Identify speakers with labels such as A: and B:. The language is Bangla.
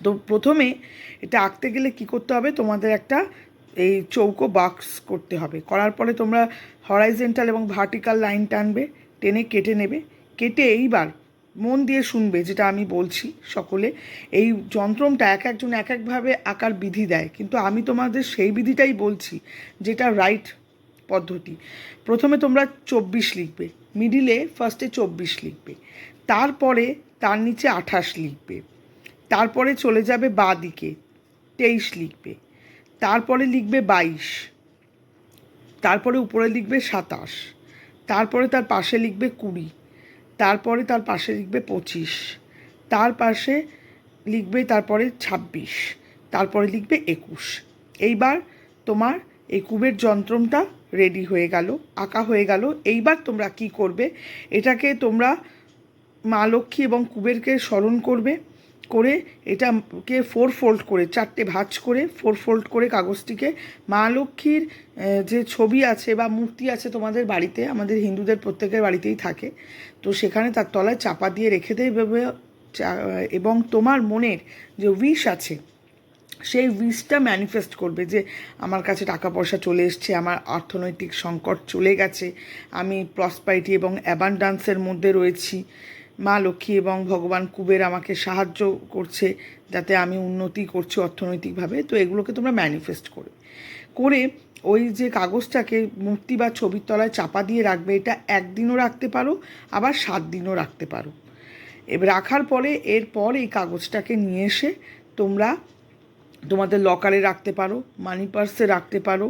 A: তো প্রথমে এটা আঁকতে গেলে কি করতে হবে, তোমাদের একটা এই চৌকো বক্স করতে হবে। করার পরে তোমরা হরাইজেন্টাল এবং ভার্টিক্যাল লাইন টানবে, টেনে কেটে নেবে। কেটে এইবার মন দিয়ে শুনবে যেটা আমি বলছি সকলে। এই যন্ত্রমটা এক একজন এক একভাবে আঁকার বিধি দেয়, কিন্তু আমি তোমাদের সেই বিধিটাই বলছি যেটা রাইট পদ্ধতি। প্রথমে তোমরা 24 লিখবে, মিডিলে ফার্স্টে 24 লিখবে, তারপরে তার নিচে 28 লিখবে, তারপরে চলে যাবে বাঁ দিকে 23 লিখবে, তারপরে লিখবে 22, তারপরে উপরে লিখবে 27, তারপরে তার পাশে লিখবে 20, তারপরে তার পাশে লিখবে 25, তার পাশে লিখবে তারপরে 26, তারপরে লিখবে 21। এইবার তোমার এই কুবের যন্ত্রটা রেডি হয়ে গেল, আঁকা হয়ে গেল। এইবার তোমরা কি করবে, এটাকে তোমরা মা লক্ষ্মী এবং কুবেরকে স্মরণ করবে, করে এটাকে 4 ফোল্ড করে, 4টে ভাঁজ করে 4 ফোল্ড করে কাগজটিকে মা লক্ষ্মীর যে ছবি আছে বা মূর্তি আছে তোমাদের বাড়িতে, আমাদের হিন্দুদের প্রত্যেকের বাড়িতেই থাকে, তো সেখানে তার তলায় চাপা দিয়ে রেখে দেবে। এবং তোমার মনের যে উইশ আছে সেই উইশটা ম্যানিফেস্ট করবে যে আমার কাছে টাকা পয়সা চলে এসছে, আমার অর্থনৈতিক সংকট চলে গেছে, আমি প্রসপারিটি এবং অ্যাবান্ডান্সের মধ্যে রয়েছি, মা লক্ষ্মী এবং ভগবান কুবের আমাকে সাহায্য করছে যাতে আমি উন্নতি করছি অর্থনৈতিকভাবে। তো এগুলোকে তোমরা ম্যানিফেস্ট করে ওই যে কাগজটাকে মূর্তি বা ছবির তলায় চাপা দিয়ে রাখবে। এটা 1 দিনও রাখতে পারো, আবার 7 দিনও রাখতে পারো। এবার রাখার পরে এরপর এই কাগজটাকে নিয়ে এসে তোমরা তোমাদের লকারে রাখতে পারো, মানি পার্সে রাখতে পারো,